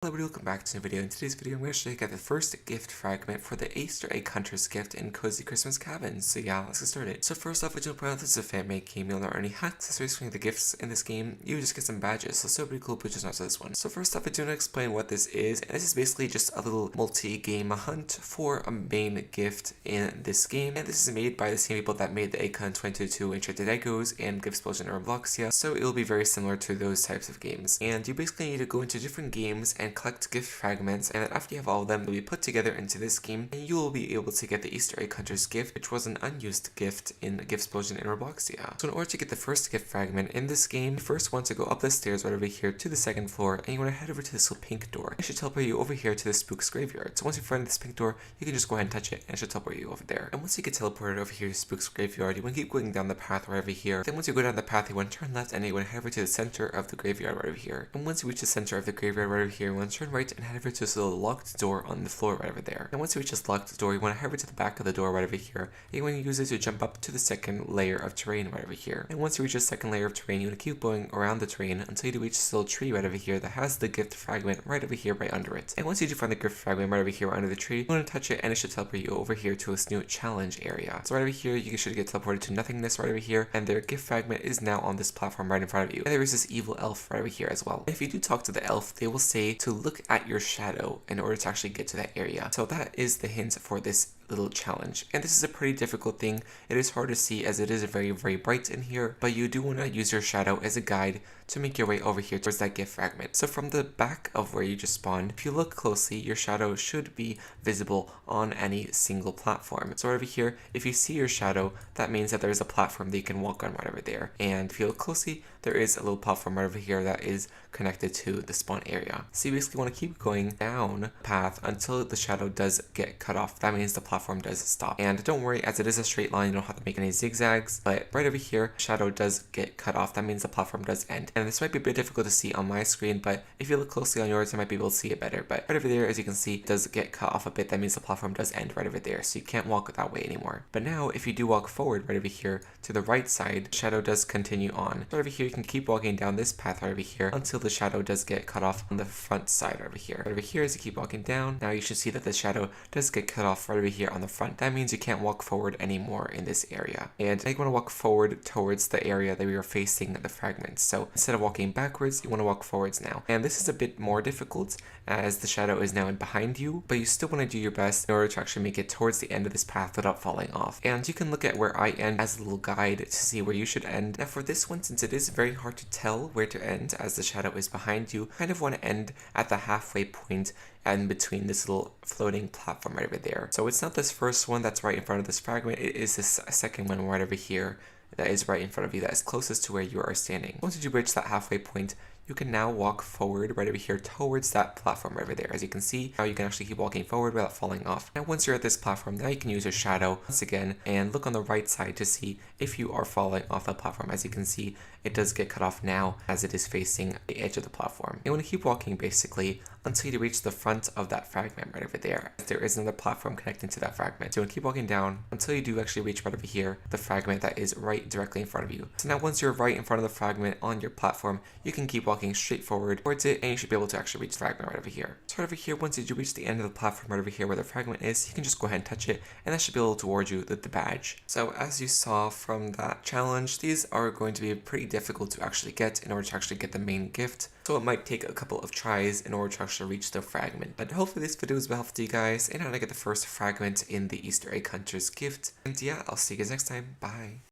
Hello everybody, welcome back to a new video. In today's video, I'm going to show you guys the first gift fragment for the Easter Egg Hunter's gift in Cozy Christmas Cabin. So yeah, let's get started. So first off, I do point out this is a fan-made game. You'll not earn any accessories from the gifts in this game. You just get some badges, so still pretty cool, but just not to this one. So first off, I do want to explain what this is. And this is basically just a little multi-game hunt for a main gift in this game. And this is made by the same people that made the Egg Hunt 2022 Enchanted Eggos and Gift Explosion and Robloxia. So it will be very similar to those types of games. And you basically need to go into different games and collect gift fragments, and then after you have all of them, they'll be put together into this game, and you will be able to get the Easter Egg Hunter's gift, which was an unused gift in Gift Explosion and Robloxia. So in order to get the first gift fragment in this game, you first want to go up the stairs right over here to the second floor, and you want to head over to this little pink door. It should teleport you over here to the Spook's Graveyard. So once you find this pink door, you can just go ahead and touch it, and it should teleport you over there. And once you get teleported over here to Spook's Graveyard, you want to keep going down the path right over here. Then once you go down the path, you want to turn left, and you want to head over to the center of the graveyard right over here. And once you reach the center of the graveyard right over here, you want to turn right and head over to this little locked door on the floor right over there. And once you reach this locked door, you want to head over to the back of the door right over here. And you want to use it to jump up to the second layer of terrain right over here. And once you reach the second layer of terrain, you want to keep going around the terrain until you reach this little tree right over here that has the gift fragment right over here right under it. And once you do find the gift fragment right over here under the tree, you want to touch it and it should teleport you over here to this new challenge area. So right over here, you should get teleported to nothingness right over here, and their gift fragment is now on this platform right in front of you. And there is this evil elf right over here as well. And if you do talk to the elf, they will say to look at your shadow in order to actually get to that area. So that is the hint for this little challenge, and this is a pretty difficult thing. It is hard to see as it is very bright in here, but you do want to use your shadow as a guide to make your way over here towards that gift fragment. So from the back of where you just spawned, if you look closely, your shadow should be visible on any single platform. So over here, if you see your shadow, that means that there is a platform that you can walk on right over there. And if you look closely, there is a little platform right over here that is connected to the spawn area. So you basically want to keep going down the path until the shadow does get cut off. That means the platform does stop. And don't worry, as it is a straight line, you don't have to make any zigzags, but right over here, shadow does get cut off. That means the platform does end. And this might be a bit difficult to see on my screen, but if you look closely on yours, you might be able to see it better. But right over there, as you can see, it does get cut off a bit. That means the platform does end right over there, so you can't walk that way anymore. But now, if you do walk forward right over here to the right side, shadow does continue on. So over here, you can keep walking down this path right over here until the shadow does get cut off on the front side over here. Right over here, as you keep walking down, now you should see that the shadow does get cut off right over here on the front. That means you can't walk forward anymore in this area. And now you want to walk forward towards the area that we are facing the fragments. So instead of walking backwards, you want to walk forwards now. And this is a bit more difficult as the shadow is now in behind you, but you still want to do your best in order to actually make it towards the end of this path without falling off. And you can look at where I end as a little guide to see where you should end. Now for this one, since it is very hard to tell where to end as the shadow is behind you, kind of want to end at the halfway point and between this little floating platform right over there. So it's not this first one that's right in front of this fragment, it is this second one right over here that is right in front of you, that is closest to where you are standing. Once you reach that halfway point, you can now walk forward right over here towards that platform right over there. As you can see, now you can actually keep walking forward without falling off. Now once you're at this platform, now you can use your shadow once again and look on the right side to see if you are falling off that platform. As you can see, it does get cut off now as it is facing the edge of the platform. You want to keep walking basically until you reach the front of that fragment right over there. There is another platform connecting to that fragment. So you want to keep walking down until you do actually reach right over here, the fragment that is right directly in front of you. So now once you're right in front of the fragment on your platform, you can keep walking straight forward towards it, and you should be able to actually reach the fragment right over here. So right over here, once you do reach the end of the platform right over here where the fragment is, you can just go ahead and touch it, and that should be able to award you the badge. So as you saw from that challenge, these are going to be pretty difficult to actually get in order to actually get the main gift. So it might take a couple of tries in order to actually reach the fragment. But hopefully this video was helpful to you guys and how to get the first fragment in the Easter Egg Hunter's gift. And yeah, I'll see you guys next time. Bye.